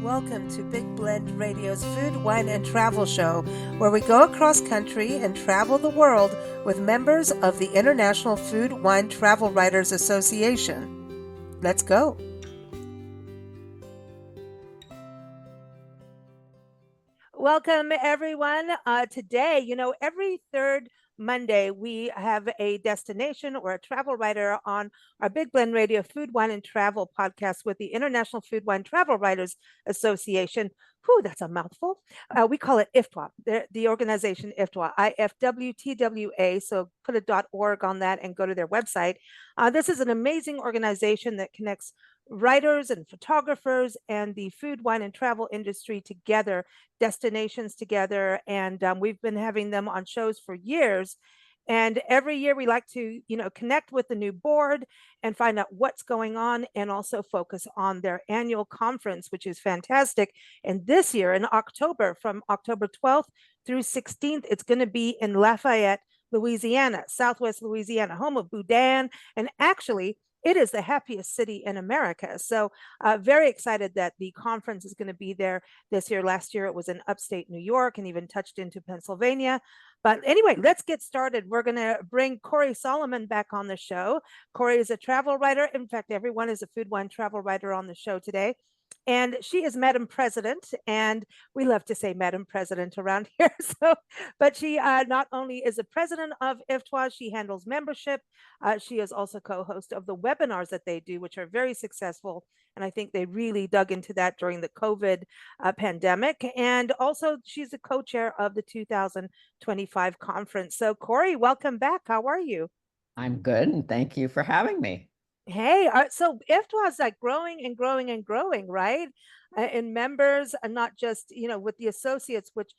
welcome to Big Blend Radio's Food, Wine, and Travel Show, where we go across country and travel the world with members of the International Food, Wine, Travel Writers Association. Let's go. Welcome, everyone. Today, every third Monday, we have a destination or a travel writer on our Big Blend Radio Food, Wine, and Travel podcast with the International Food, Wine, Travel Writers Association. Whew, that's a mouthful. We call it IFWTWA, the organization IFWTWA, IFWTWA. So put a .org on that and go to their website. This is an amazing organization that connects writers and photographers and the food, wine, and travel industry together, destinations together. And we've been having them on shows for years. And every year we like to, connect with the new board and find out what's going on and also focus on their annual conference, which is fantastic. And this year in October, from October 12th through 16th, it's going to be in Lafayette, Louisiana, Southwest Louisiana, home of Boudin. And actually, it is the happiest city in America. So very excited that the conference is going to be there this year. Last year, it was in upstate New York and even touched into Pennsylvania. But anyway, let's get started. We're going to bring Corey Solomon back on the show. Corey is a travel writer. In fact, everyone is a food, wine, travel writer on the show today. And she is Madam President, and we love to say Madam President around here. But she not only is a president of IFWTWA, she handles membership. She is also co-host of the webinars that they do, which are very successful. And I think they really dug into that during the COVID pandemic. And also, she's the co-chair of the 2025 conference. So, Corey, welcome back. How are you? I'm good, and thank you for having me. Hey, so IFWTWA is like growing and growing and growing, right? In members, and not just, with the associates, which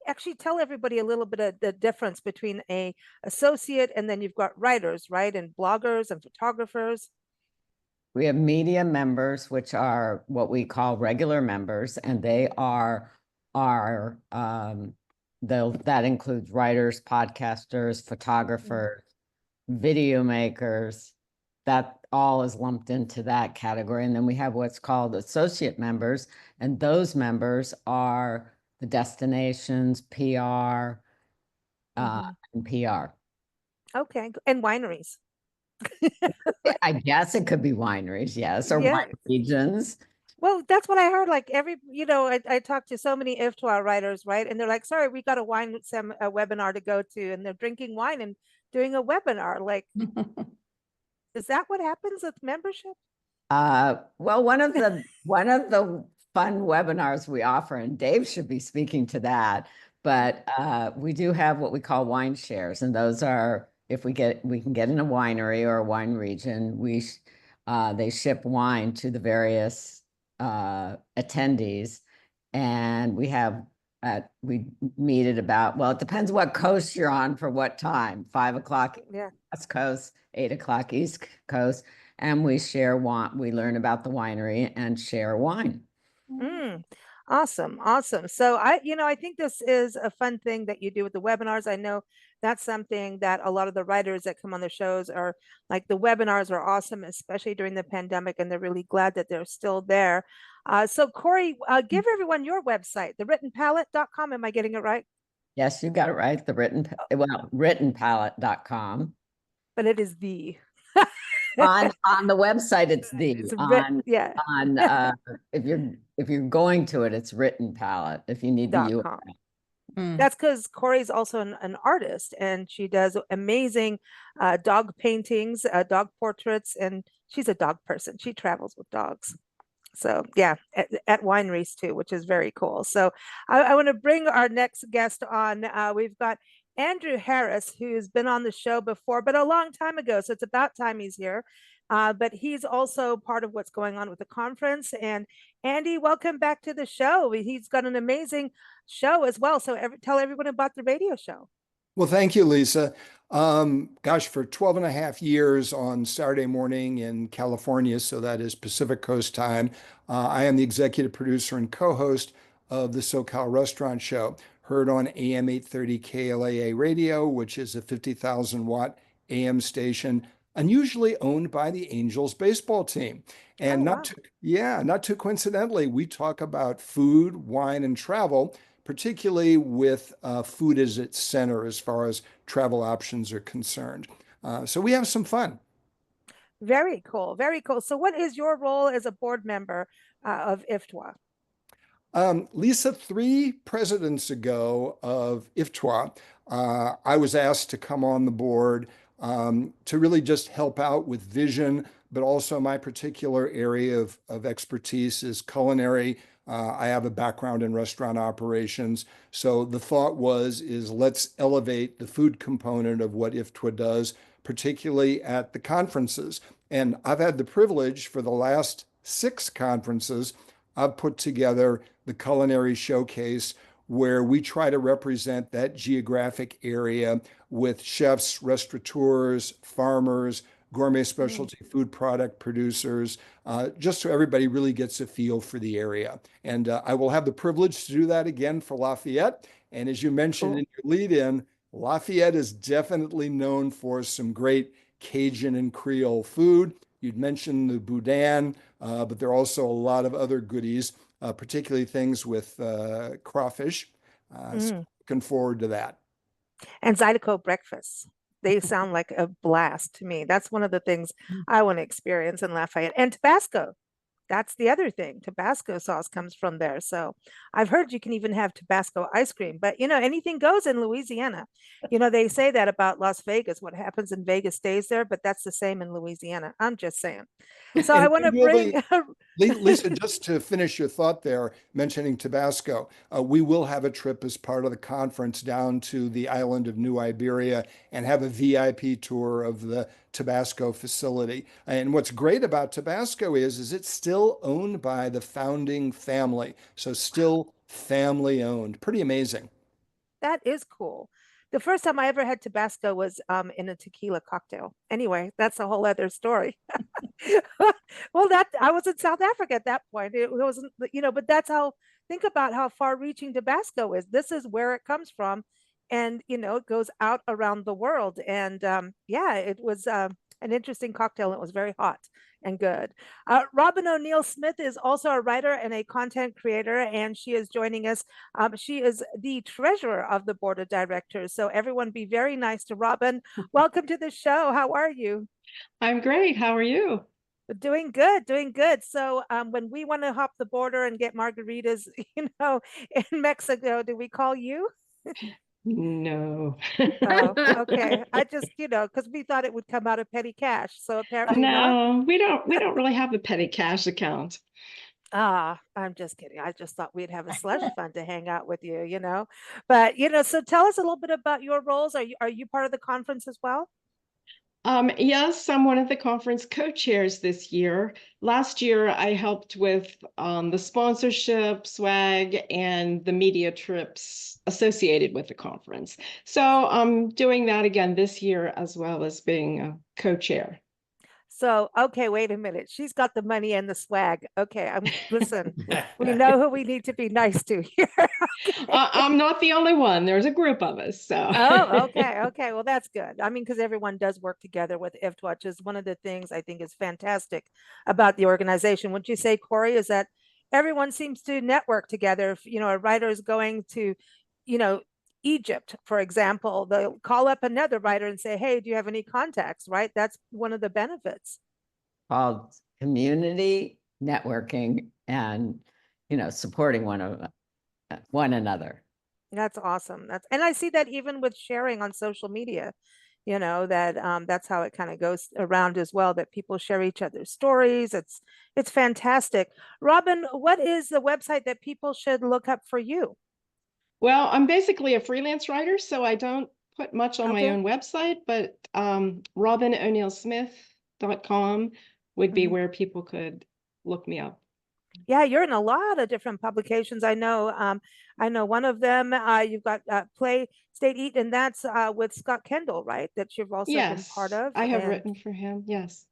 actually tell everybody a little bit of the difference between a associate and then you've got writers, right? And bloggers and photographers. We have media members, which are what we call regular members, and they are that includes writers, podcasters, photographers, video makers. That all is lumped into that category. And then we have what's called associate members, and those members are the destinations, PR, and PR. Okay, and wineries. I guess it could be wineries, yes, or wine regions. Well, that's what I heard. Like I talked to so many IFWTWA writers, right? And they're like, sorry, we got a webinar to go to, and they're drinking wine and doing a webinar. Like, is that what happens with membership? Well, one of the fun webinars we offer, and Dave should be speaking to that, but we do have what we call wine shares, and those are if we can get in a winery or a wine region, they ship wine to the various attendees, and we meet at about, well, it depends what coast you're on for what time, 5 o'clock West Coast, 8 o'clock East Coast, and we share wine. We learn about the winery and share wine. Awesome. Awesome. So I think this is a fun thing that you do with the webinars. I know that's something that a lot of the writers that come on the shows are like, the webinars are awesome, especially during the pandemic, and they're really glad that they're still there. So Corey, give everyone your website, thewrittenpalette.com. Am I getting it right? Yes, you got it right. Writtenpalette.com. But it is the on the website, it's if you're going to it, it's Written Palette. If you need the URL. That's because Corey's also an artist, and she does amazing dog paintings, dog portraits, and she's a dog person. She travels with dogs. So yeah, at wineries too, which is very cool. So I want to bring our next guest on. We've got Andrew Harris, who's been on the show before, but a long time ago. So it's about time he's here. But he's also part of what's going on with the conference. And Andy, welcome back to the show. He's got an amazing show as well. So tell everyone about the radio show. Well, thank you, Lisa. For 12 and a half years on Saturday morning in California, so that is Pacific Coast time, I am the executive producer and co-host of the SoCal Restaurant Show, heard on AM 830 KLAA radio, which is a 50,000 watt AM station unusually owned by the Angels baseball team. Oh, And wow. not too coincidentally, we talk about food, wine, and travel, particularly with food as its center as far as travel options are concerned. So we have some fun. Very cool. Very cool. So, what is your role as a board member of IFTWA? Lisa, 3 presidents ago of IFTWA, I was asked to come on the board to really just help out with vision, but also my particular area of expertise is culinary. I have a background in restaurant operations. So the thought is let's elevate the food component of what IFTWA does, particularly at the conferences. And I've had the privilege for the last 6 conferences, I've put together the culinary showcase where we try to represent that geographic area with chefs, restaurateurs, farmers, gourmet Mm, specialty food product producers, just so everybody really gets a feel for the area. And I will have the privilege to do that again for Lafayette. And as you mentioned cool. in your lead in, Lafayette is definitely known for some great Cajun and Creole food. You'd mentioned the boudin, but there are also a lot of other goodies, particularly things with crawfish. So Mm. looking forward to that. And Zydeco breakfasts. They sound like a blast to me. That's one of the things I want to experience in Lafayette. And Tabasco. That's the other thing. Tabasco sauce comes from there. So I've heard you can even have Tabasco ice cream, but anything goes in Louisiana. They say that about Las Vegas. What happens in Vegas stays there, but that's the same in Louisiana. I'm just saying. So I And want we to bring, will Lisa, just to finish your thought there, mentioning Tabasco, we will have a trip as part of the conference down to the island of New Iberia and have a VIP tour of the Tabasco facility. And what's great about Tabasco is it's still owned by the founding family, so still family owned. Pretty amazing. that is cool. The first time I ever had Tabasco was in a tequila cocktail. Anyway, that's a whole other story. Well, that I was in South Africa at that point. It wasn't, but that's how think about how far-reaching Tabasco is. This is where it comes from, and it goes out around the world. And yeah, it was an interesting cocktail. It was very hot and good. Robin O'Neill Smith is also a writer and a content creator, and she is joining us. She is the treasurer of the board of directors. So everyone, be very nice to Robin. Welcome to the show. How are you? I'm great. How are you? Doing good, doing good. So, when we want to hop the border and get margaritas, in Mexico, do we call you? No. Oh, okay. I just, because we thought it would come out of petty cash. So apparently not. No, we don't really have a petty cash account. Ah, I'm just kidding. I just thought we'd have a slush fund to hang out with you. But, so tell us a little bit about your roles. Are you part of the conference as well? Yes, I'm one of the conference co-chairs this year. Last year, I helped with the sponsorship, swag, and the media trips associated with the conference. So I'm doing that again this year, as well as being a co-chair. So, okay, wait a minute. She's got the money and the swag. Okay, listen. We know who we need to be nice to here. Okay. I'm not the only one. There's a group of us. So Oh, okay, okay. Well, that's good. I mean, because everyone does work together with IFTWA, which is one of the things I think is fantastic about the organization. Would you say, Corey, is that everyone seems to network together? If, a writer is going to, you know, Egypt, for example, they'll call up another writer and say, hey, do you have any contacts, right? That's one of the benefits. Called community networking and supporting one another. That's awesome. And I see that even with sharing on social media, that that's how it kind of goes around as well, that people share each other's stories. It's fantastic. Robin, what is the website that people should look up for you? Well, I'm basically a freelance writer, so I don't put much on my Okay. own website, but robinoneillsmith.com would be Mhm. where people could look me up. Yeah, you're in a lot of different publications. I know one of them, you've got Play State Eat, and that's with Scott Kendall, right? That you've also been part Yes, of. I have And written for him. Yes.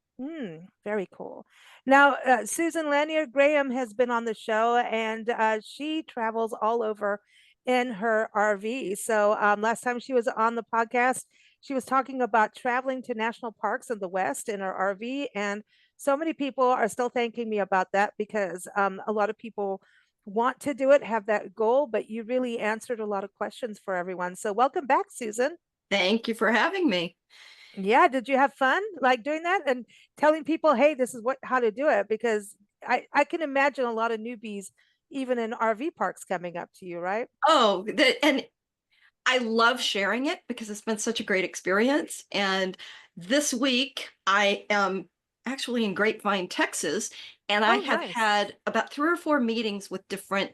very cool. Now, Susan Lanier Graham has been on the show, and she travels all over in her RV. So last time she was on the podcast, she was talking about traveling to national parks in the West in her RV. And so many people are still thanking me about that because a lot of people want to do it, have that goal, but you really answered a lot of questions for everyone. So welcome back, Susan. Thank you for having me. Yeah, did you have fun like doing that and telling people, hey, this is what how to do it? Because I can imagine a lot of newbies, even in RV parks, coming up to you, right? Oh, and I love sharing it because it's been such a great experience. And this week I am actually in Grapevine, Texas, and I Oh, have nice. had about 3 or 4 meetings with different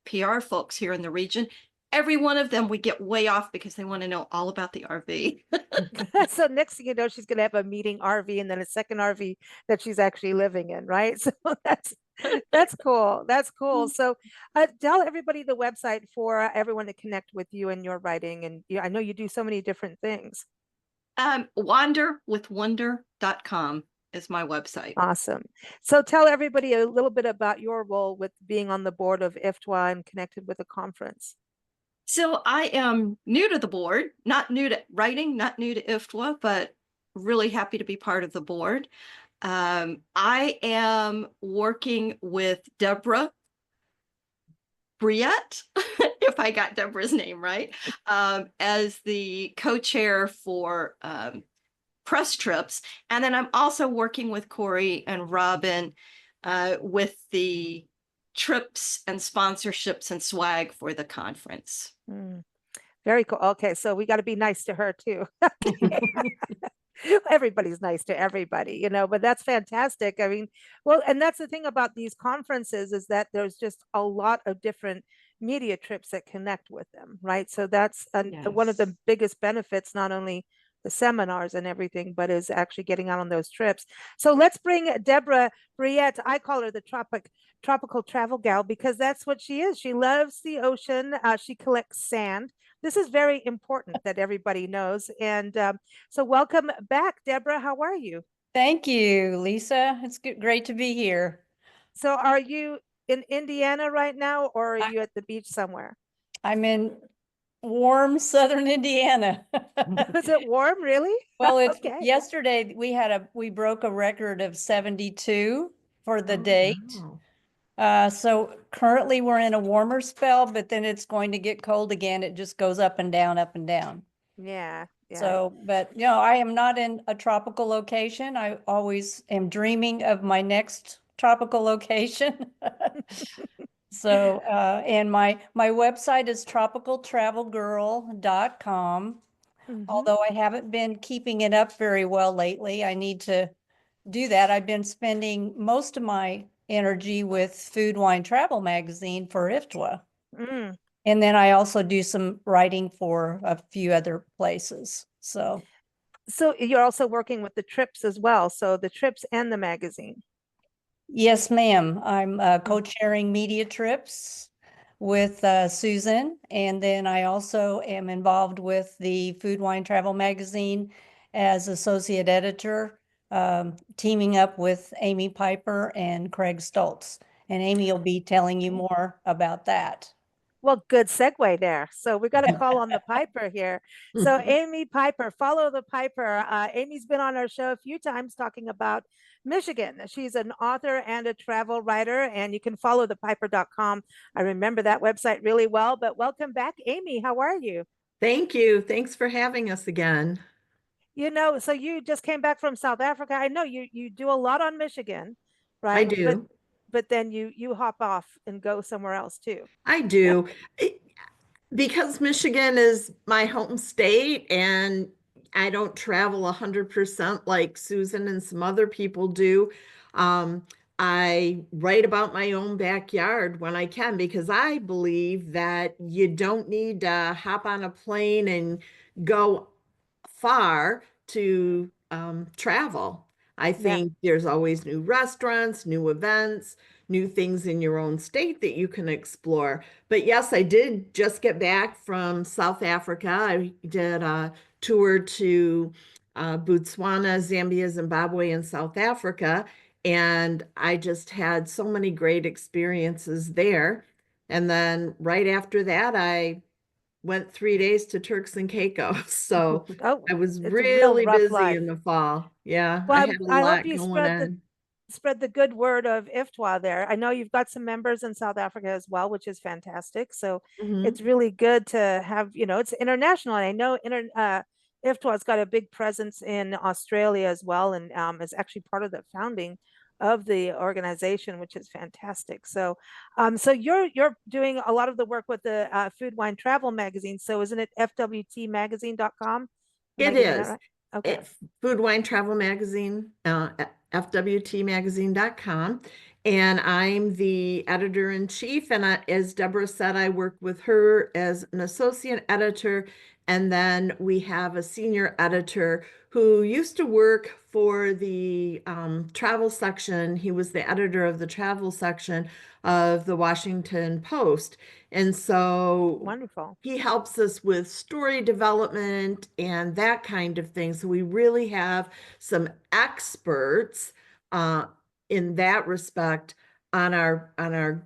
PR folks here in the region. Every one of them we get way off because they want to know all about the RV. So next thing you know, she's going to have a meeting RV and then a second RV that she's actually living in, right? So that's cool. That's cool. So tell everybody the website for everyone to connect with you and your writing. And I know you do so many different things. Wanderwithwonder.com is my website. Awesome. So tell everybody a little bit about your role with being on the board of IFWTWA and connected with the conference. So I am new to the board, not new to writing, not new to IFWTWA, but really happy to be part of the board. I am working with Deborah Briette, if I got Deborah's name right, as the co-chair for press trips. And then I'm also working with Corey and Robin with the trips and sponsorships and swag for the conference. Very cool. Okay, so we got to be nice to her too. Everybody's nice to everybody, but that's fantastic. I mean, well, and that's the thing about these conferences is that there's just a lot of different media trips that connect with them, right? So that's one of the biggest benefits, not only the seminars and everything, but is actually getting out on those trips. So let's bring Deborah Briette. I call her the tropical travel gal because that's what she is. She loves the ocean. She collects sand. This is very important that everybody knows. And so welcome back, Deborah. How are you? Thank you, Lisa. It's great to be here. So are you in Indiana right now, or are you at the beach somewhere? I'm in warm southern Indiana. Is it warm, really? Well, it's Okay. yesterday we broke a record of 72 for the date. So currently we're in a warmer spell, but then it's going to get cold again. It just goes up and down, up and down. Yeah. So, but I am not in a tropical location. I always am dreaming of my next tropical location. So, and my website is tropicaltravelgirl.com. Although I haven't been keeping it up very well lately, I need to do that. I've been spending most of my energy with Food Wine Travel magazine for IFWTWA. And then I also do some writing for a few other places. So you're also working with the trips as well. So the trips and the magazine. Yes, ma'am. I'm co-chairing media trips with Susan. And then I also am involved with the Food Wine Travel magazine as associate editor, teaming up with Amy Piper and Craig Stoltz. And Amy will be telling you more about that. Well, good segue there. So we got to call on the Piper here. So Amy Piper, follow the Piper. Amy's been on our show a few times talking about Michigan. She's an author and a travel writer, and you can follow thepiper.com. I remember that website really well, but welcome back, Amy. How are you? Thank you. Thanks for having us again. So you just came back from South Africa. I know you do a lot on Michigan, right? I do. But then you hop off and go somewhere else too. I do. Because Michigan is my home state and I don't travel 100% like Susan and some other people do. I write about my own backyard when I can because I believe that you don't need to hop on a plane and go far to travel. I think there's always new restaurants, new events, new things in your own state that you can explore. But yes, I did just get back from South Africa. I did a tour to Botswana, Zambia, Zimbabwe, and South Africa. And I just had so many great experiences there. And then right after that, I went 3 days to Turks and Caicos. So Oh, I was it's a real really rough busy life. in the fall. Yeah, I Well, had a I hope lot you going on. spread the good word of IFWTWA there. I know you've got some members in South Africa as well, which is fantastic. So it's Mhm. really good to have, it's international. And I know IFWTWA's got a big presence in Australia as well, and is actually part of the founding of the organization, which is fantastic. So, so you're doing a lot of the work with the Food Wine Travel magazine. So isn't it FWTmagazine.com? Am I It getting that is. right? Okay. Food Wine Travel Magazine, FWTmagazine.com. And I'm the editor in chief. And as Deborah said, I work with her as an associate editor. And then we have a senior editor who used to work for the travel section. He was the editor of the travel section of the Washington Post. And so Wonderful. he helps us with story development and that kind of thing. So we really have some experts in that respect on our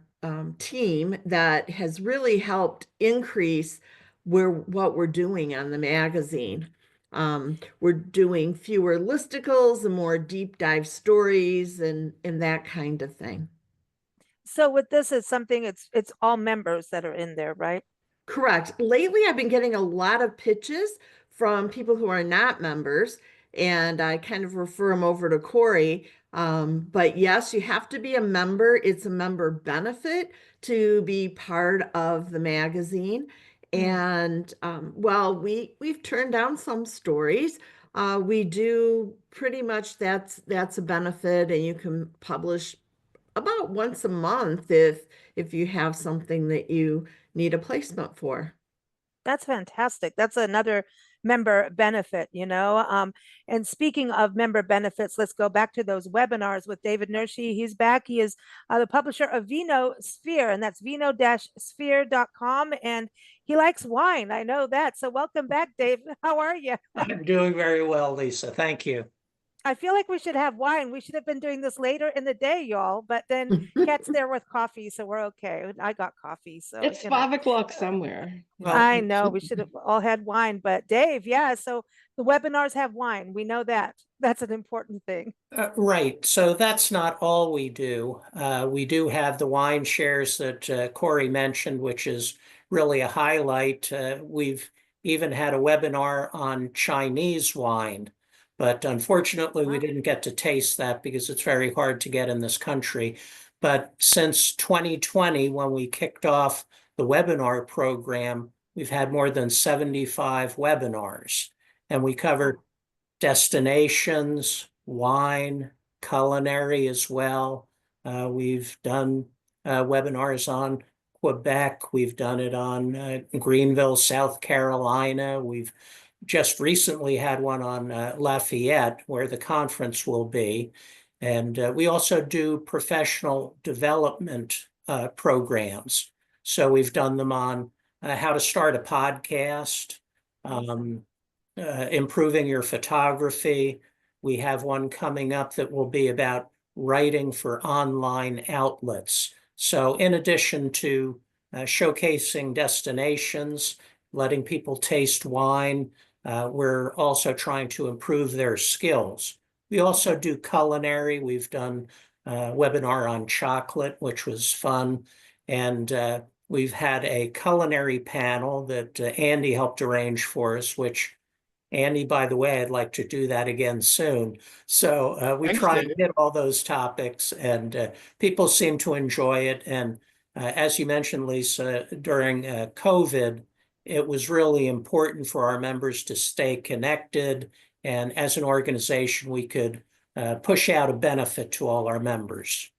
team that has really helped increase what we're doing on the magazine. We're doing fewer listicles and more deep dive stories and that kind of thing. So with this, it's something, it's all members that are in there, right? Correct. Lately, I've been getting a lot of pitches from people who are not members, and I kind of refer them over to Corey. But yes, you have to be a member. It's a member benefit to be part of the magazine. And well, we've turned down some stories. We do pretty much that's a benefit, and you can publish about once a month if you have something that you need a placement for. That's fantastic. That's another member benefit, and speaking of member benefits, let's go back to those webinars with David Nershi. He's back. He is the publisher of Vino Sphere, and that's vino-sphere.com. And he likes wine. I know that. So welcome back, Dave. How are you? I'm doing very well, Lisa. Thank you. I feel like we should have wine. We should have been doing this later in the day, y'all. But then Kat's there with coffee, so we're okay. I got coffee, so It's 5 o'clock somewhere. Well, I know we should have all had wine, but Dave, yeah. So the webinars have wine. We know that. That's an important thing. right. So that's not all we do. We do have the wine shares that Corey mentioned, which is really a highlight. We've even had a webinar on Chinese wine, but unfortunately, we Wow. didn't get to taste that because it's very hard to get in this country. But since 2020, when we kicked off the webinar program, we've had more than 75 webinars, and we covered destinations, wine, culinary as well. We've done webinars on Quebec. We've done it on Greenville, South Carolina. We've just recently had one on Lafayette, where the conference will be. And we also do professional development programs. So we've done them on how to start a podcast, improving your photography. We have one coming up that will be about writing for online outlets. So in addition to showcasing destinations, letting people taste wine, we're also trying to improve their skills. We also do culinary. We've done a webinar on chocolate, which was fun. And we've had a culinary panel that Andy helped arrange for us, which Andy, by the way, I'd like to do that again soon. So we Thanks, try Dave. and hit all those topics, and people seem to enjoy it. And as you mentioned, Lisa, during COVID, it was really important for our members to stay connected. And as an organization, we could push out a benefit to all our members.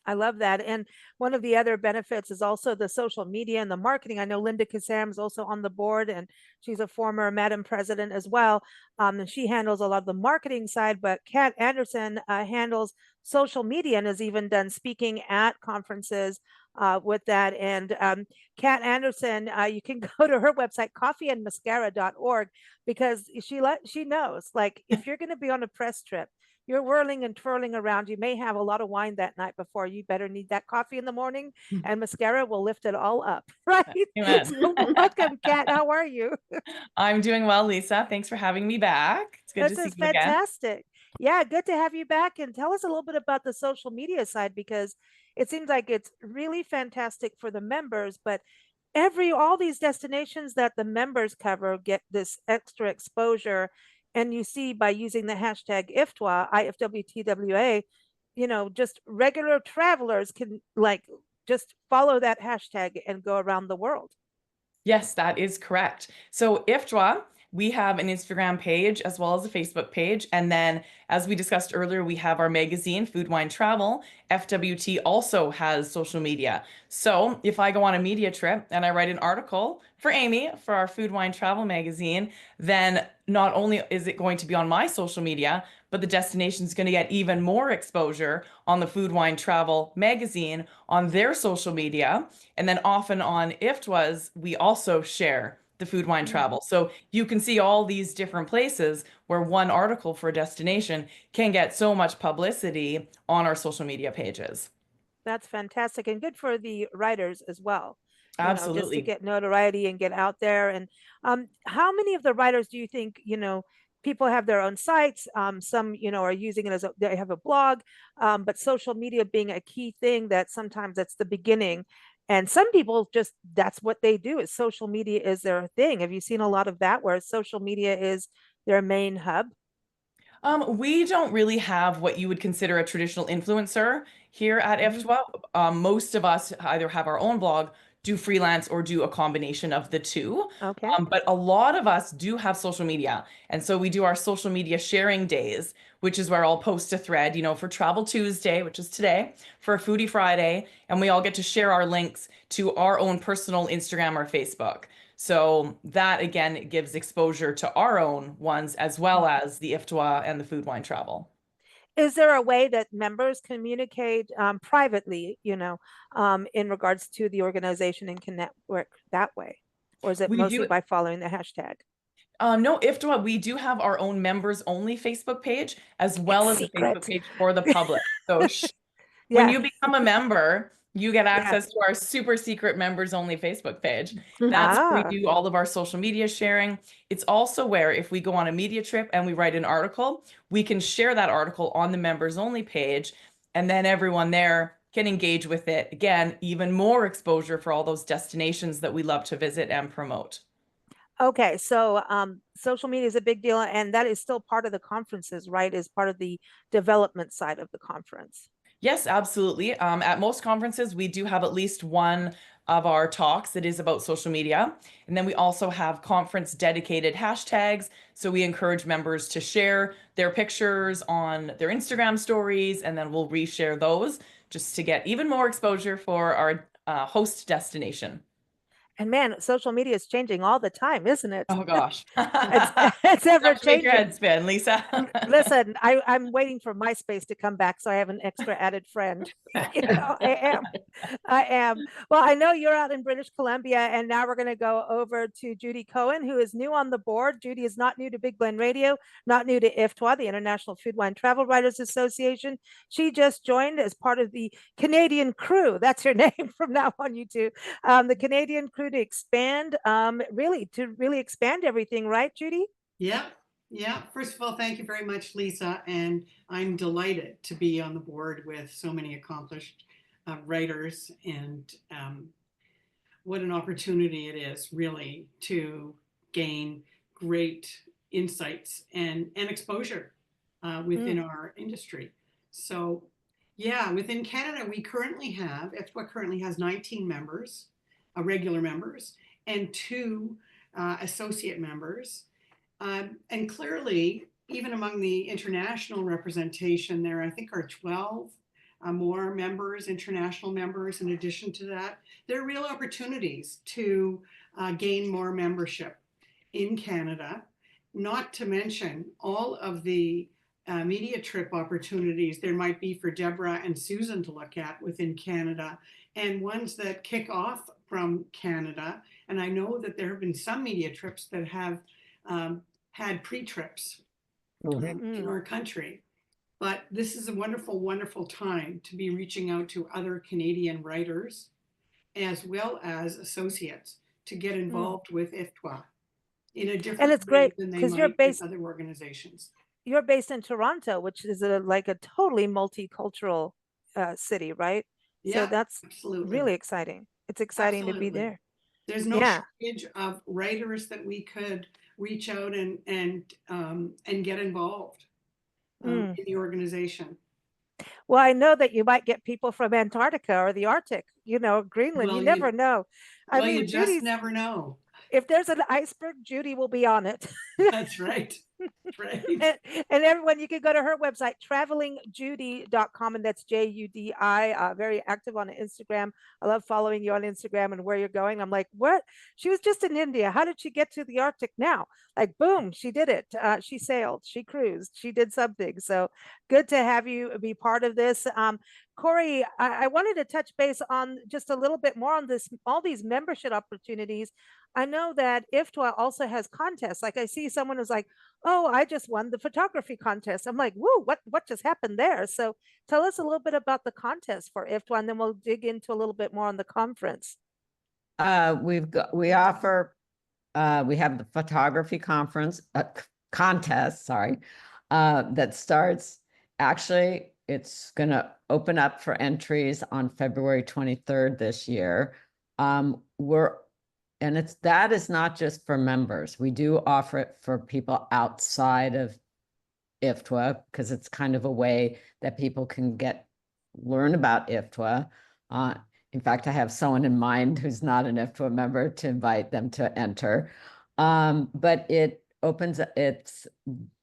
I love that. And one of the other benefits is also the social media and the marketing. I know Linda Kassam is also on the board, and she's a former Madam President as well. And she handles a lot of the marketing side, but Kat Anderson handles social media and has even done speaking at conferences with that. And Kat Anderson, you can go to her website, coffeeandmascara.org, because she knows, like, if you're going to be on a press trip, you're whirling and twirling around. You may have a lot of wine that night before. You better need that coffee in the morning, and mascara will lift it all up, right? Amen. So welcome, Kat. How are you? I'm doing well, Lisa. Thanks for having me back. It's good to This see is you again. fantastic. Yeah, good to have you back. And tell us a little bit about the social media side, because it seems like it's really fantastic for the members, but all these destinations that the members cover get this extra exposure. And you see, by using the hashtag IFTWA, IFWTWA, just regular travelers can just follow that hashtag and go around the world. Yes, that is correct. So IFWTWA, we have an Instagram page as well as a Facebook page. And then, as we discussed earlier, we have our magazine, Food, Wine, Travel. FWT also has social media. So if I go on a media trip and I write an article for Amy for our Food, Wine, Travel magazine, then not only is it going to be on my social media, but the destination is going to get even more exposure on the Food, Wine, Travel magazine on their social media. And then often on IFTWA's, we also share the Food, Wine, Travel. So you can see all these different places where one article for a destination can get so much publicity on our social media pages. That's fantastic, and good for the writers as well. Just to Absolutely. get notoriety and get out there. And how many of the writers do you think, people have their own sites? Some, are using it they have a blog, but social media being a key thing, that sometimes that's the beginning. And some people just, that's what they do, is social media is their thing. Have you seen a lot of that, where social media is their main hub? We don't really have what you would consider a traditional influencer here at IFTWA. Most of us either have our own blog, do freelance, or do a combination of the two. Okay. But a lot of us do have social media. And so we do our social media sharing days, which is where I'll post a thread, for Travel Tuesday, which is today, for Foodie Friday, and we all get to share our links to our own personal Instagram or Facebook. So that again gives exposure to our own ones as well as the IFTWA and the Food, Wine, Travel. Is there a way that members communicate privately, in regards to the organization and can network that way? Or is it We mostly do. by following the hashtag? No, IFTWA, we do have our own members only Facebook page as well as a Facebook page for the public. So when you become a member, you get access to our super secret members only Facebook page. That's where we do all of our social media sharing. It's also where, if we go on a media trip and we write an article, we can share that article on the members only page, and then everyone there can engage with it. Again, even more exposure for all those destinations that we love to visit and promote. Okay, so social media is a big deal, and that is still part of the conferences, right? Is part of the development side of the conference. Yes, absolutely. At most conferences, we do have at least one of our talks that is about social media. And then we also have conference dedicated hashtags. So we encourage members to share their pictures on their Instagram stories, and then we'll reshare those just to get even more exposure for our host destination. And man, social media is changing all the time, isn't it? Oh gosh. It's ever changing. Your head spin, Lisa. Listen, I'm waiting for MySpace to come back so I have an extra added friend. I am. Well, I know you're out in British Columbia, and now we're going to go over to Judy Cohen, who is new on the board. Judy is not new to Big Blend Radio, not new to IFTWA, the International Food, Wine, Travel Writers Association. She just joined as part of the Canadian crew. That's her name from now on, you two. The Canadian crew to expand, really expand everything, right, Judy? Yeah. First of all, thank you very much, Lisa. And I'm delighted to be on the board with so many accomplished writers. And what an opportunity it is, really, to gain great insights and exposure within our industry. So, yeah, within Canada, IFTWA currently has 19 members, regular members, and 2 associate members. And clearly, even among the international representation, there, I think, are 12 more members, international members. In addition to that, there are real opportunities to gain more membership in Canada, not to mention all of the media trip opportunities there might be for Deborah and Susan to look at within Canada, and ones that kick off from Canada. And I know that there have been some media trips that have had pre-trips in our country. But this is a wonderful, wonderful time to be reaching out to other Canadian writers as well as associates to get involved with IFWTWA in a And different it's way great than they because you're might with based other organizations. you're based in Toronto, which is like a totally multicultural city, right? So Yeah, that's absolutely. really exciting. It's exciting to be Absolutely. there. There's no Yeah. shortage of writers that we could reach out and get involved in the organization. Well, I know that you might get people from Antarctica or the Arctic, Greenland. Well, You never know. I you mean, just Judy's, never know. if there's an iceberg, Judy will be on it. That's right. Right. And everyone, you can go to her website, travelingjudy.com, and that's Judi. Very active on Instagram. I love following you on Instagram and where you're going. I'm like, what? She was just in India. How did she get to the Arctic now? Like, boom, she did it. She sailed, she cruised, she did something. So good to have you be part of this. Corey, I wanted to touch base on just a little bit more on this, all these membership opportunities. I know that IFWTWA also has contests. Like I see someone who's like, oh, I just won the photography contest. I'm like, whoa, what just happened there? So tell us a little bit about the contest for IFWTWA, and then we'll dig into a little bit more on the conference. We offer, we have the photography conference, contest, sorry, that starts, actually, it's going to open up for entries on February 23rd this year. That is not just for members. We do offer it for people outside of IFWTWA because it's kind of a way that people can learn about IFWTWA. In fact, I have someone in mind who's not an IFWTWA member to invite them to enter. But it's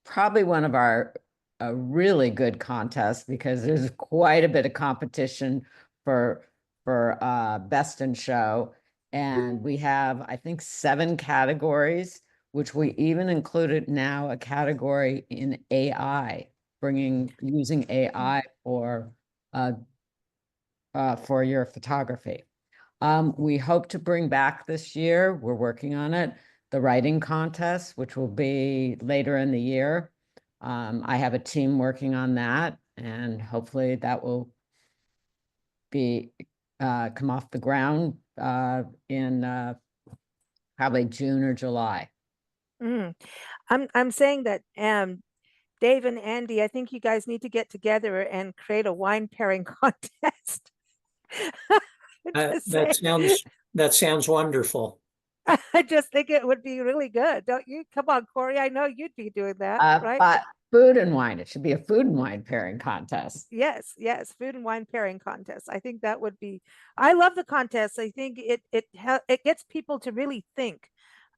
probably one of our really good contests because there's quite a bit of competition for best in show. And we have, I think, 7 categories, which we even included now a category in AI, using AI for your photography. We hope to bring back this year, we're working on it, the writing contest, which will be later in the year. I have a team working on that, and hopefully that will come off the ground in probably June or July. I'm saying that Dave and Andy, I think you guys need to get together and create a wine pairing contest. That sounds wonderful. I just think it would be really good, don't you? Come on, Corey, I know you'd be doing that, right? But food and wine, it should be a food and wine pairing contest. Yes, food and wine pairing contest. I think that would be, I love the contest. I think it gets people to really think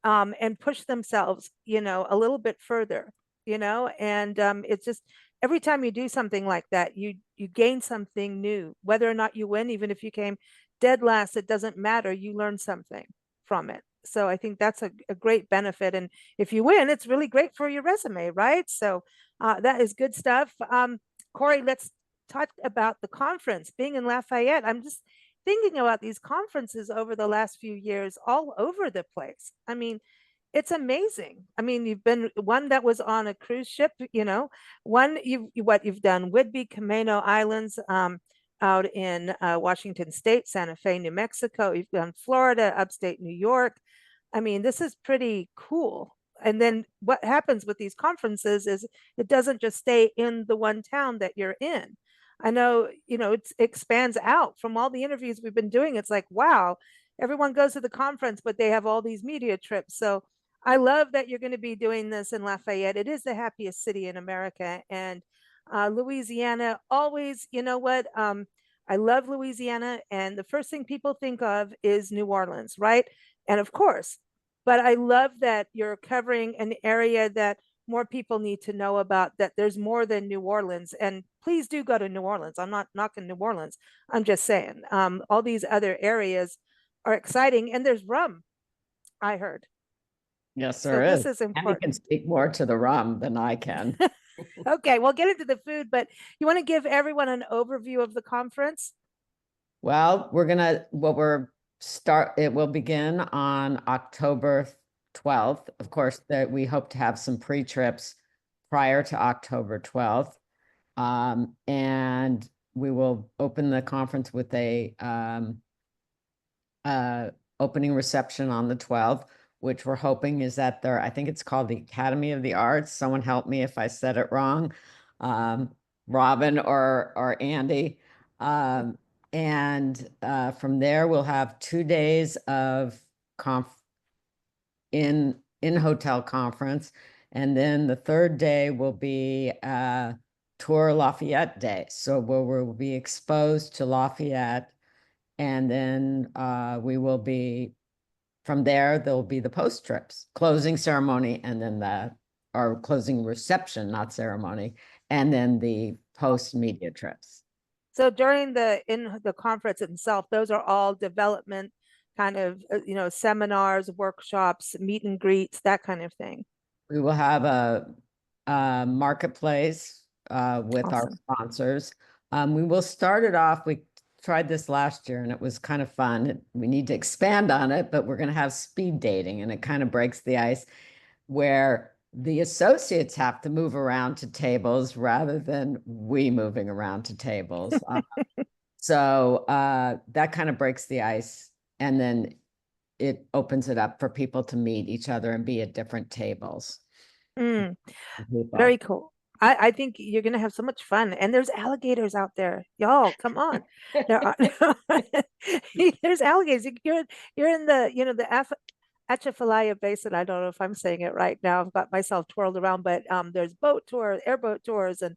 and push themselves, a little bit further, and it's just every time you do something like that, you gain something new, whether or not you win. Even if you came dead last, it doesn't matter. You learn something from it. So I think that's a great benefit. And if you win, it's really great for your resume, right? So that is good stuff. Corey, let's talk about the conference being in Lafayette. I'm just thinking about these conferences over the last few years all over the place. I mean, it's amazing. I mean, you've been one that was on a cruise ship, one you've done Whidbey, Camano Islands, out in Washington State, Santa Fe, New Mexico. You've done Florida, upstate New York. I mean, this is pretty cool. And then what happens with these conferences is it doesn't just stay in the one town that you're in. I know, it expands out from all the interviews we've been doing. It's like, wow, everyone goes to the conference, but they have all these media trips. So I love that you're going to be doing this in Lafayette. It is the happiest city in America. And Louisiana, always, you know what? I love Louisiana. And the first thing people think of is New Orleans, right? And of course, but I love that you're covering an area that more people need to know about, that there's more than New Orleans. And please do go to New Orleans. I'm not knocking New Orleans. I'm just saying all these other areas are exciting. And there's rum, I heard. Yes, So there is. this is And you can important. speak more to the rum than I can. Okay, we'll get into the food, but you want to give everyone an overview of the conference? Well, it will begin on October 12th. Of course, that we hope to have some pre-trips prior to October 12th. And we will open the conference with a opening reception on the 12th, which we're hoping is at their, I think it's called the Academy of the Arts. Someone help me if I said it wrong. Robin or Andy. And from there, we'll have 2 days of in hotel conference. And then the third day will be Tour Lafayette Day. So where we'll be exposed to Lafayette. And then we will be, from there, there'll be the post trips, closing ceremony, and then our closing reception, not ceremony, and then the post media trips. So during the conference itself, those are all development kind of, seminars, workshops, meet and greets, that kind of thing. We will have a marketplace with our Awesome. sponsors. We will start it off. We tried this last year and it was kind of fun. We need to expand on it, but we're going to have speed dating, and it kind of breaks the ice where the associates have to move around to tables rather than we moving around to tables. So that kind of breaks the ice, and then it opens it up for people to meet each other and be at different tables. Very cool. I think you're gonna have so much fun, and there's alligators out there, y'all. Come on, there are there's alligators. You're in the Atchafalaya Basin. I don't know if I'm saying it right now. I've got myself twirled around, but there's airboat tours, and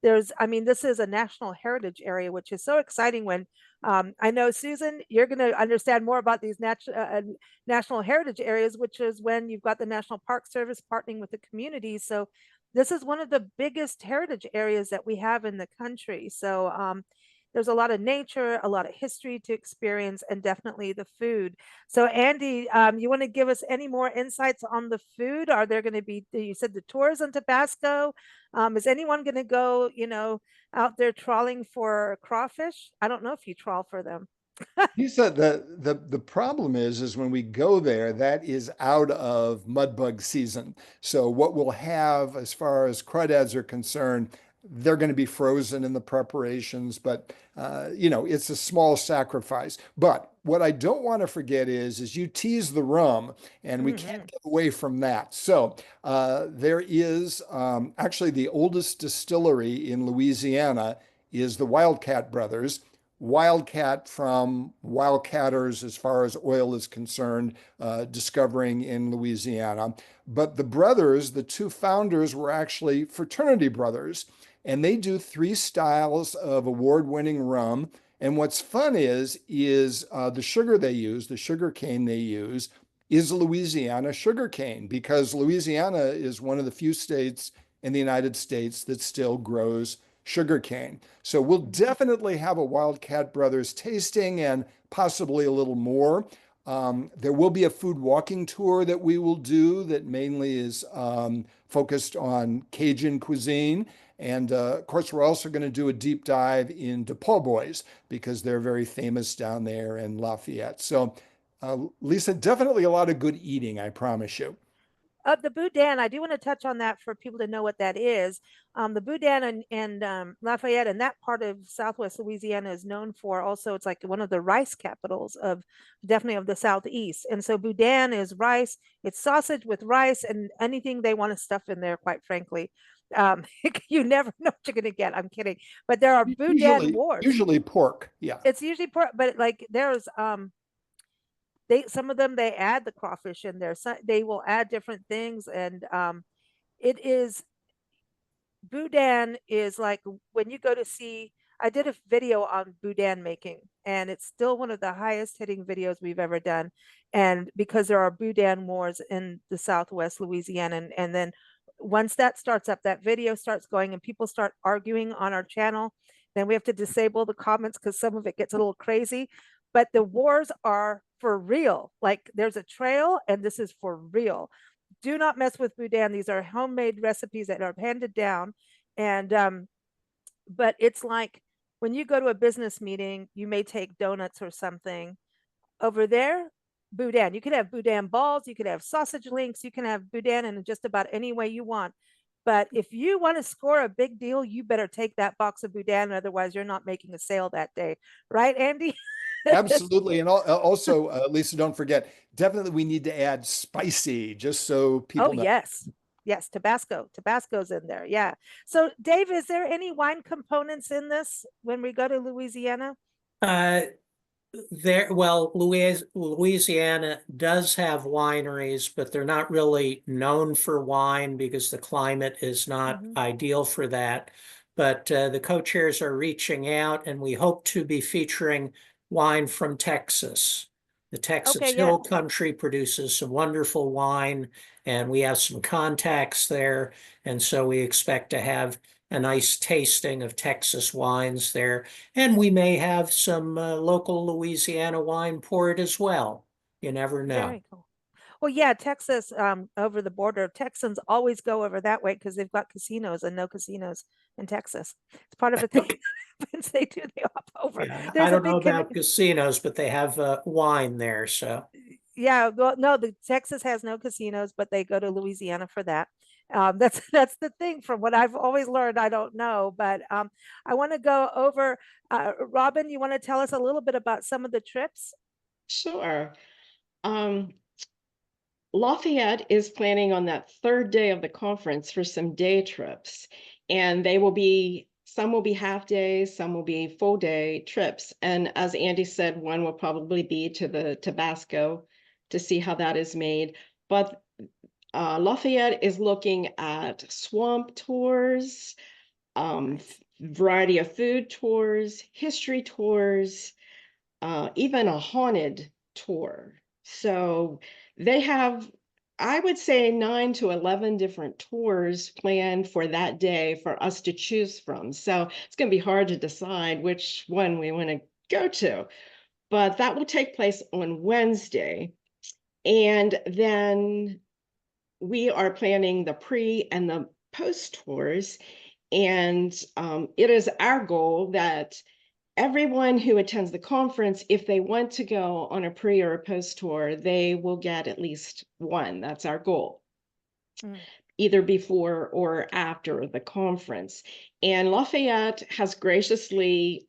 this is a national heritage area, which is so exciting. When I know, Susan, you're going to understand more about these national heritage areas, which is when you've got the National Park Service partnering with the communities. So this is one of the biggest heritage areas that we have in the country. So there's a lot of nature, a lot of history to experience, and definitely the food. So Andy, you want to give us any more insights on the food? Are there going to be, you said the tours in Tabasco? Is anyone going to go, out there trawling for crawfish? I don't know if you trawl for them. Lisa, the problem is when we go there, that is out of mudbug season. So what we'll have as far as crawdads are concerned, they're going to be frozen in the preparations, but it's a small sacrifice. But what I don't want to forget is you tease the rum, and we can't get away from that. So there is actually the oldest distillery in Louisiana is the Wildcat Brothers. Wildcat from wildcatters as far as oil is concerned, discovering in Louisiana. But the brothers, the two founders, were actually fraternity brothers, and they do 3 styles of award-winning rum. And what's fun is the sugar they use, the sugar cane they use, is Louisiana sugar cane, because Louisiana is one of the few states in the United States that still grows sugarcane. So we'll definitely have a Wildcat Brothers tasting and possibly a little more. There will be a food walking tour that we will do that mainly is focused on Cajun cuisine. And of course, we're also going to do a deep dive into po' boys because they're very famous down there in Lafayette. So Lisa, definitely a lot of good eating, I promise you. The boudin, I do want to touch on that for people to know what that is. The boudin and Lafayette and that part of Southwest Louisiana is known for also, it's like one of the rice capitals of definitely of the Southeast. And so boudin is rice, it's sausage with rice and anything they want to stuff in there, quite frankly. You never know what you're going to get. I'm kidding. But there are boudin wars. Usually pork. Yeah. It's usually pork, but like there's, some of them they add the crawfish in there. So they will add different things, and it is boudin is like when you go to see. I did a video on boudin making, and it's still one of the highest hitting videos we've ever done. And because there are boudin wars in the Southwest Louisiana, and then once that starts up, that video starts going, and people start arguing on our channel, then we have to disable the comments because some of it gets a little crazy. But the wars are for real. Like there's a trail, and this is for real. Do not mess with boudin. These are homemade recipes that are handed down. And but it's like when you go to a business meeting, you may take donuts or something. Over there, boudin. You could have boudin balls, you could have sausage links, you can have boudin in just about any way you want. But if you want to score a big deal, you better take that box of Boudin. Otherwise, you're not making a sale that day. Right, Andy? Absolutely. And also, Lisa, don't forget, definitely we need to add spicy just so people Oh, know. yes. Yes, Tabasco. Tabasco's in there. Yeah. So, Dave, is there any wine components in this when we go to Louisiana? Uh, well, Louisiana does have wineries, but they're not really known for wine because the climate is not Mhm. ideal for that. But the co-chairs are reaching out, and we hope to be featuring wine from Texas. The Texas Okay, yeah. Hill Country produces some wonderful wine, and we have some contacts there. And so we expect to have a nice tasting of Texas wines there. And we may have some local Louisiana wine poured as well. You never know. Very cool. Well, yeah, Texas, over the border, Texans always go over that way because they've got casinos and no casinos in Texas. It's part of a thing that happens. They do, they hop over. Yeah, There's I a don't know big about casinos, but they have wine there. So yeah, well, no, the Texas has no casinos, but they go to Louisiana for that. That's that's the thing from what I've always learned. I don't know, but I want to go over. Robin, you want to tell us a little bit about some of the trips? Sure. Um, Lafayette is planning on that third day of the conference for some day trips, and some will be half days, some will be full day trips. And as Andy said, one will probably be to the Tabasco to see how that is made. But Lafayette is looking at swamp tours, variety of food tours, history tours, even a haunted tour. So they have, I would say, 9 to 11 different tours planned for that day for us to choose from. So it's going to be hard to decide which one we want to go to. But that will take place on Wednesday. And then we are planning the pre and the post tours. And it is our goal that everyone who attends the conference, if they want to go on a pre or a post tour, they will get at least one. That's our goal, either before or after the conference. And Lafayette has graciously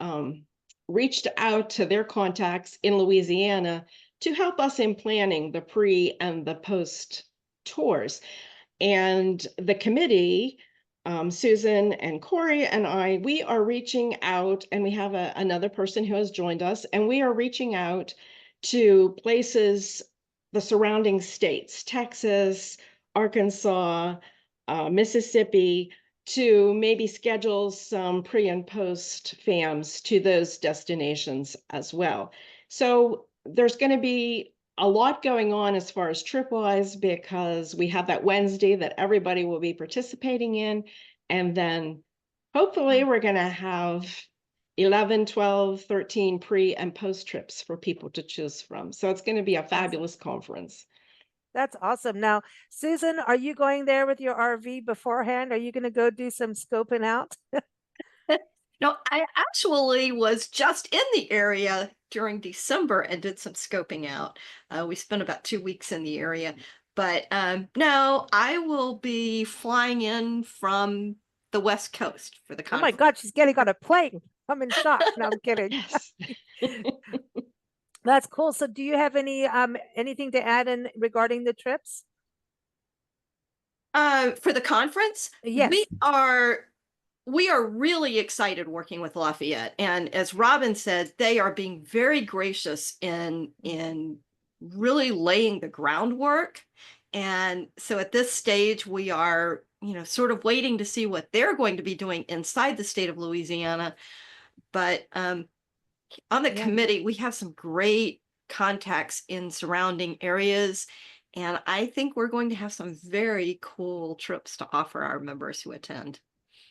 reached out to their contacts in Louisiana to help us in planning the pre and the post tours. And the committee, Susan and Corey and I, we are reaching out, and we have another person who has joined us, and we are reaching out to places, the surrounding states, Texas, Arkansas, Mississippi, to maybe schedule some pre and post FAMs to those destinations as well. So there's going to be a lot going on as far as trip-wise because we have that Wednesday that everybody will be participating in. And then hopefully we're going to have 11, 12, 13 pre and post trips for people to choose from. So it's going to be a fabulous conference. That's awesome. Now, Susan, are you going there with your RV beforehand? Are you going to go do some scoping out? No, I actually was just in the area during December and did some scoping out. We spent about 2 weeks in the area, but no, I will be flying in from the West Coast for the Oh my conference. God, she's getting on a plane. I'm in shock. No, I'm kidding. Yes. That's cool. So do you have anything to add in regarding the trips? For the conference, Yes. we are really excited working with Lafayette. And as Robin said, they are being very gracious in really laying the groundwork. And so at this stage, we are, sort of waiting to see what they're going to be doing inside the state of Louisiana. But on the committee, we have some great contacts in surrounding areas. And I think we're going to have some very cool trips to offer our members who attend.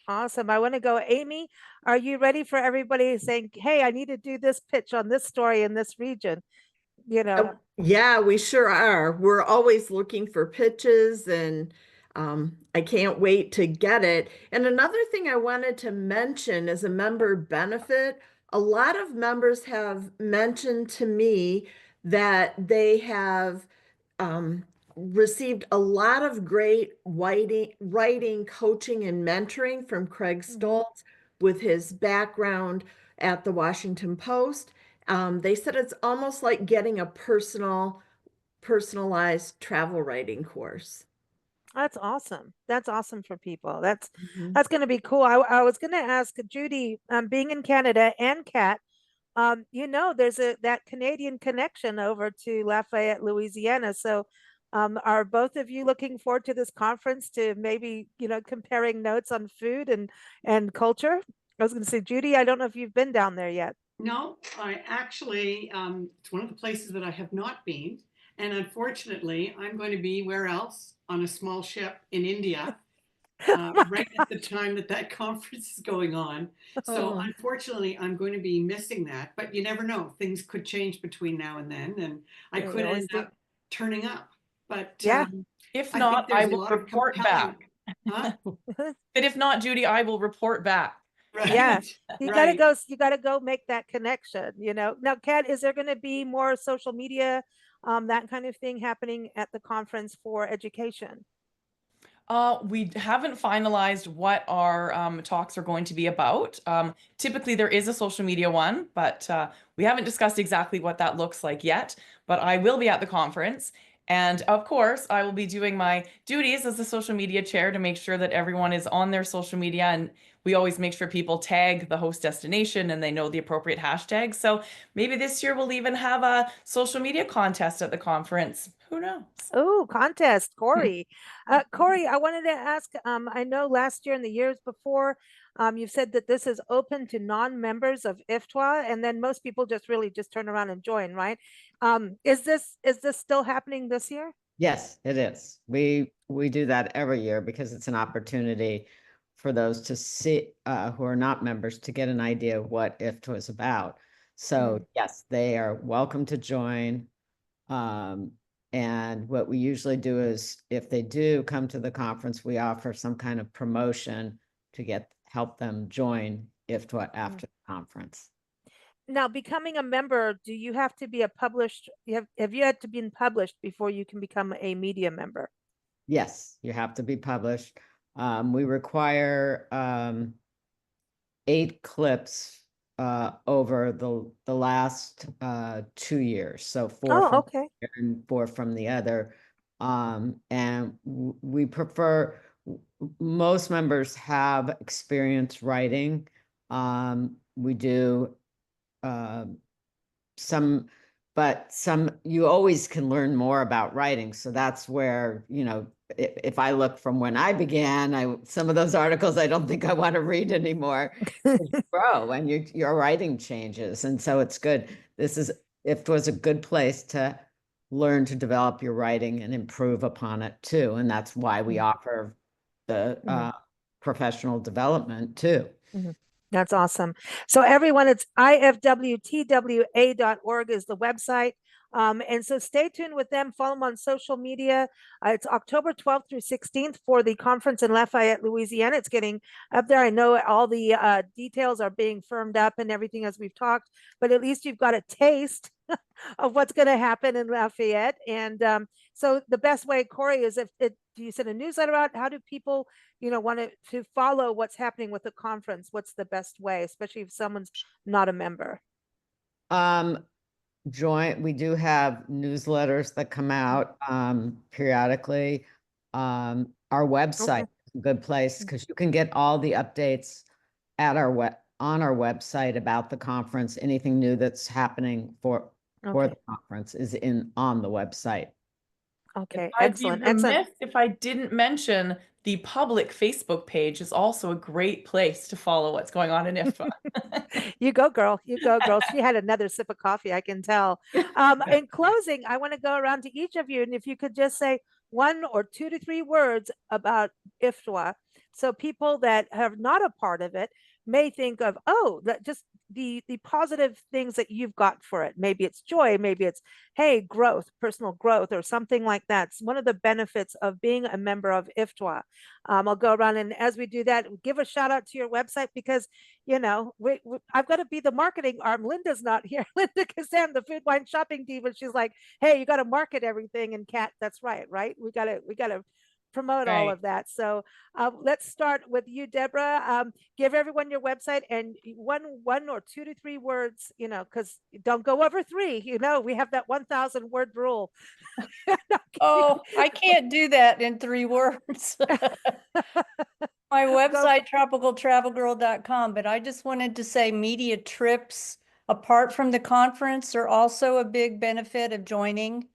Awesome. I want to go. Amy, are you ready for everybody saying, hey, I need to do this pitch on this story in this region? Yeah, we sure are. We're always looking for pitches, and I can't wait to get it. And another thing I wanted to mention as a member benefit, a lot of members have mentioned to me that they have received a lot of great writing, coaching, and mentoring from Craig Stoltz with his background at the Washington Post. They said it's almost like getting a personalized travel writing course. That's awesome. That's awesome for people. That's Mhm. that's going to be cool. I was going to ask Judy, being in Canada, and Kat, there's that Canadian connection over to Lafayette, Louisiana. So, are both of you looking forward to this conference to maybe, comparing notes on food and culture? I was going to say, Judy, I don't know if you've been down there yet. No, I actually, it's one of the places that I have not been. And unfortunately, I'm going to be where else? On a small ship in India, right at the time that conference is going on. So Oh. unfortunately, I'm going to be missing that. But you never know; things could change between now and then, and I They could always end do. up turning up. But Yeah. If I think not, I there's a will lot of report compelling. back. Huh? But if not, Judy, I will report back. Right. Yeah, you gotta Right. go. You gotta go make that connection. Now, Kat, is there going to be more social media, that kind of thing happening at the conference for education? We haven't finalized what our talks are going to be about. Typically, there is a social media one, but we haven't discussed exactly what that looks like yet. But I will be at the conference. And of course, I will be doing my duties as the social media chair to make sure that everyone is on their social media. And we always make sure people tag the host destination and they know the appropriate hashtags. So maybe this year we'll even have a social media contest at the conference. Who knows? Oh, contest, Corey. Corey, I wanted to ask, I know last year and the years before, you've said that this is open to non-members of IFWTWA, and then most people just really just turn around and join, right? Is this still happening this year? Yes, it is. We do that every year because it's an opportunity for those to see who are not members to get an idea of what IFTWA is about. So yes, they are welcome to join. And what we usually do is if they do come to the conference, we offer some kind of promotion to help them join IFTWA after the conference. Now, becoming a member, do you have to be have you had to be published before you can become a media member? Yes, you have to be published. We require 8 clips over the last 2 years. So 4 Oh, from okay. here and 4 from the other. And we prefer, most members have experience writing. We do but you always can learn more about writing. So that's where, if I look from when I began, some of those articles I don't think I want to read anymore. You grow and your writing changes. And so it's good. It was a good place to learn to develop your writing and improve upon it too. And that's why we offer the professional development too. That's awesome. So everyone, it's IFWTWA.org is the website. And so stay tuned with them, follow them on social media. It's October 12th through 16th for the conference in Lafayette, Louisiana. It's getting up there. I know all the details are being firmed up and everything as we've talked, but at least you've got a taste of what's going to happen in Lafayette. And so the best way, Corey, is do you send a newsletter out? How do people, want to follow what's happening with the conference? What's the best way, especially if someone's not a member? We do have newsletters that come out periodically. Our website is a good place because you can get all the updates at on our website about the conference. Anything new that's happening for the conference is on the website. Okay, I'd be excellent. remiss if I didn't mention the public Facebook page is also a great place to follow what's going on in IFWTWA. You go, girl. You go, girl. She had another sip of coffee, I can tell. In closing, I want to go around to each of you, and if you could just say 1 or 2 to 3 words about IFWTWA, so people that are not a part of it may think of, oh, just the positive things that you've got for it. Maybe it's joy, maybe it's, hey, growth, personal growth, or something like that. It's one of the benefits of being a member of IFWTWA. I'll go around, and as we do that, give a shout out to your website, because I've got to be the marketing arm. Linda's not here. Linda Kazan, the food, wine, shopping diva. She's like, hey, you got to market everything. And Kat, that's right. We got to promote all Right. of that. So let's start with you, Deborah. Give everyone your website and one or 2 to 3 words, because don't go over 3. We have that 1,000 word rule. Oh, I can't do that in 3 words. My website, tropicaltravelgirl.com, but I just wanted to say media trips, apart from the conference, are also a big benefit of joining,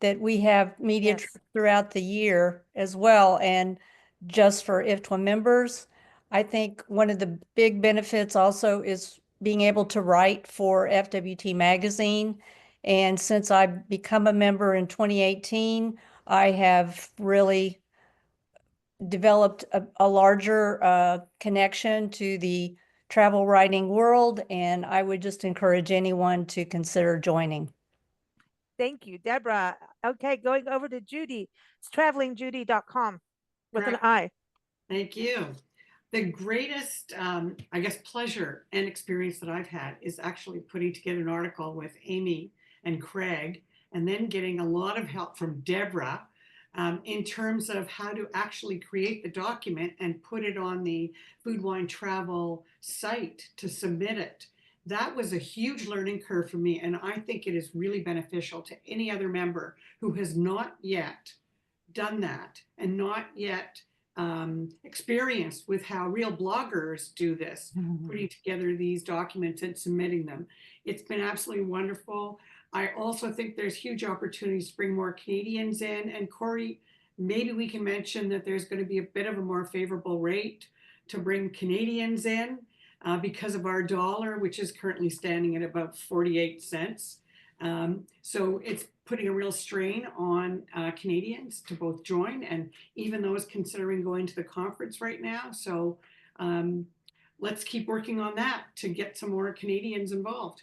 that we have media Yes. trips throughout the year as well. And just for IFWTWA members, I think one of the big benefits also is being able to write for FWT magazine. And since I've become a member in 2018, I have really developed a larger connection to the travel writing world, and I would just encourage anyone to consider joining. Thank you, Deborah. Okay, going over to Judy. It's travelingjudy.com with an Correct. I. Thank you. The greatest, I guess, pleasure and experience that I've had is actually putting together an article with Amy and Craig, and then getting a lot of help from Deborah in terms of how to actually create the document and put it on the Food Wine Travel site to submit it. That was a huge learning curve for me, and I think it is really beneficial to any other member who has not yet done that and not yet experienced with how real bloggers do this, putting together these documents and submitting them. It's been absolutely wonderful. I also think there's huge opportunities to bring more Canadians in. And Corey, maybe we can mention that there's going to be a bit of a more favorable rate to bring Canadians in because of our dollar, which is currently standing at about 48 cents. So it's putting a real strain on Canadians to both join and even those considering going to the conference right now. So let's keep working on that to get some more Canadians involved.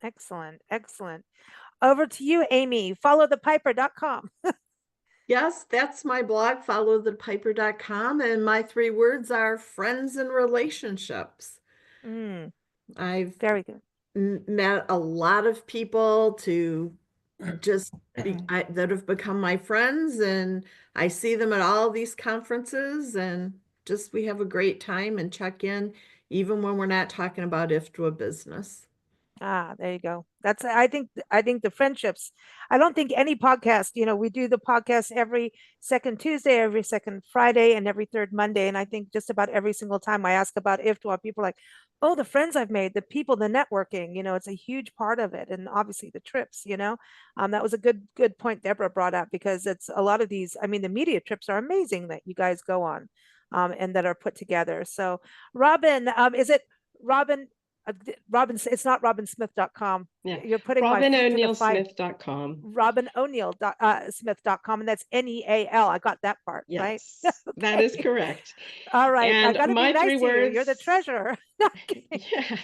Excellent. Excellent. Over to you, Amy. Followthepiper.com. Yes, that's my blog, followthepiper.com, and my 3 words are friends and relationships. I've Very good. met a lot of people to just that have become my friends, and I see them at all these conferences, and just we have a great time and check in even when we're not talking about IFWTWA business. There you go. That's, I think the friendships, I don't think any podcast, we do the podcast every second Tuesday, every second Friday, and every third Monday. And I think just about every single time I ask about IFWTWA, people are like, oh, the friends I've made, the people, the networking, it's a huge part of it. And obviously the trips, that was a good point Deborah brought up, because it's a lot of these, I mean, the media trips are amazing that you guys go on and that are put together. So Robin, is it Robin? Robin, it's not robinsmith.com. Yeah. You're putting my feet to the fire. RobinO'NeillSmith.com. RobinO'Neill.Smith.com, and that's NEAL. I got that part, right? Yes, that is correct. All right. I And got to be my nice 3 to you. You're the words, treasurer. yeah,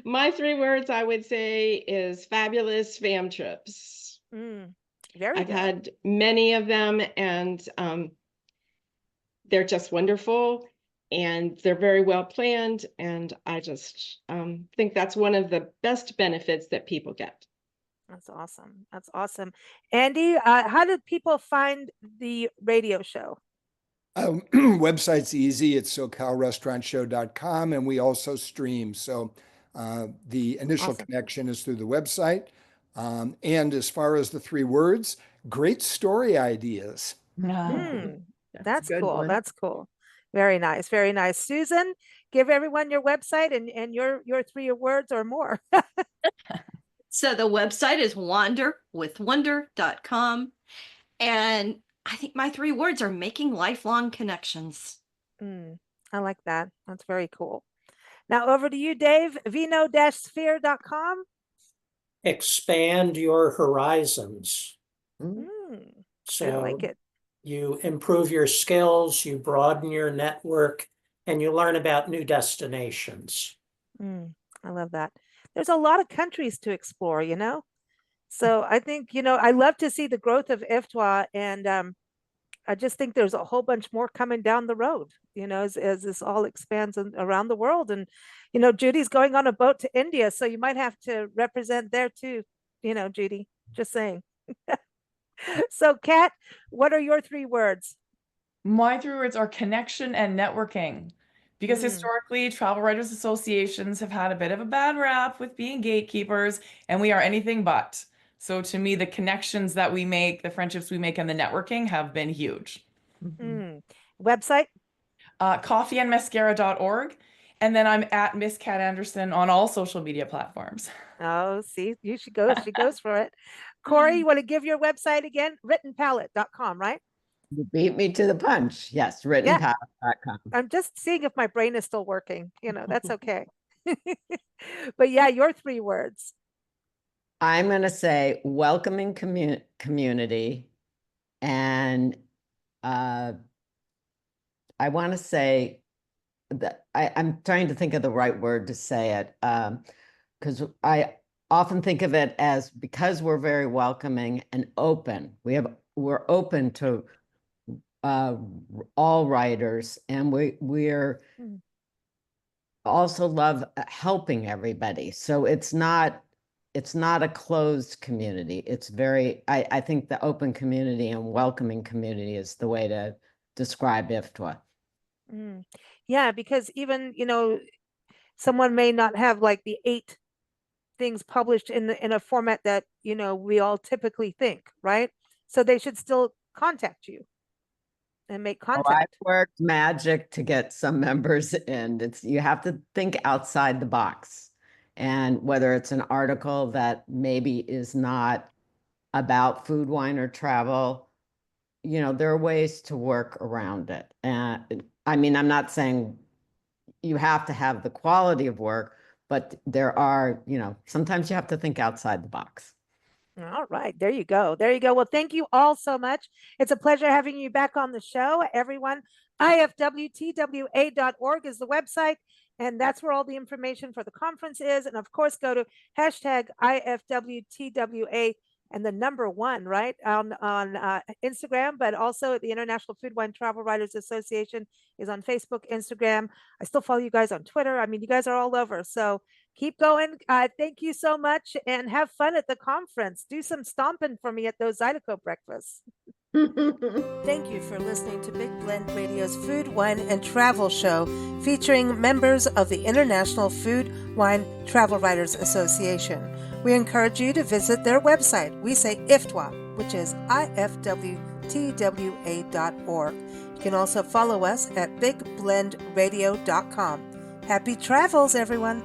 my 3 words I would say is fabulous fam trips. Very I've good. had many of them, and they're just wonderful, and they're very well planned, and I just think that's one of the best benefits that people get. That's awesome. That's awesome. Andy, how did people find the radio show? Website's easy. It's SoCalRestaurantShow.com, and we also stream. So the initial Awesome. connection is through the website. And as far as the 3 words, great story ideas. That's a good cool. one. That's cool. Very nice. Very nice. Susan, give everyone your website and your 3 words or more. So the website is wanderwithwonder.com. And I think my 3 words are making lifelong connections. I like that. That's very cool. Now over to you, Dave. Vino-sphere.com. Expand your horizons. I So like it. you improve your skills, you broaden your network, and you learn about new destinations. I love that. There's a lot of countries to explore, you know? So I think, I love to see the growth of IFWTWA, and I just think there's a whole bunch more coming down the road, as this all expands around the world. And, Judy's going on a boat to India, so you might have to represent there too, Judy, just saying. So, Kat, what are your 3 words? My 3 words are connection and networking. Because Mm. historically, travel writers associations have had a bit of a bad rap with being gatekeepers, and we are anything but. So to me, the connections that we make, the friendships we make, and the networking have been huge. Mm. Website? Coffeeandmascara.org. And then I'm at Miss Kat Anderson on all social media platforms. Oh, see, you should go. She goes for it. Corey, you want to give your website again? Writtenpalette.com, right? You beat me to the punch. Yes, Yeah. writtenpath.com. I'm just seeing if my brain is still working. That's okay. But yeah, your 3 words. I'm going to say welcoming community. And I want to say that I'm trying to think of the right word to say it, because I often think of it as, because we're very welcoming and open. We're open to all writers, and we're also love helping everybody. So it's not a closed community. It's very, I think the open community and welcoming community is the way to describe IFWTWA. Yeah, because even, someone may not have like the 8 things published in a format that, we all typically think, right? So they should still contact you and make Oh, I've contact. worked magic to get some members in. You have to think outside the box. And whether it's an article that maybe is not about food, wine, or travel, there are ways to work around it. And I mean, I'm not saying you have to have the quality of work, but there are, sometimes you have to think outside the box. All right, there you go. There you go. Well, thank you all so much. It's a pleasure having you back on the show, everyone. IFWTWA.org is the website, and that's where all the information for the conference is. And of course, go to hashtag IFWTWA and the number 1, right, on Instagram, but also the International Food, Wine, Travel Writers Association is on Facebook, Instagram. I still follow you guys on Twitter. I mean, you guys are all over. So keep going. Thank you so much, and have fun at the conference. Do some stomping for me at those Zydeco breakfasts. Thank you for listening to Big Blend Radio's Food, Wine, and Travel Show, featuring members of the International Food, Wine, Travel Writers Association. We encourage you to visit their website. We say IFWTWA, which is IFWTWA.org. You can also follow us at bigblendradio.com. Happy travels, everyone.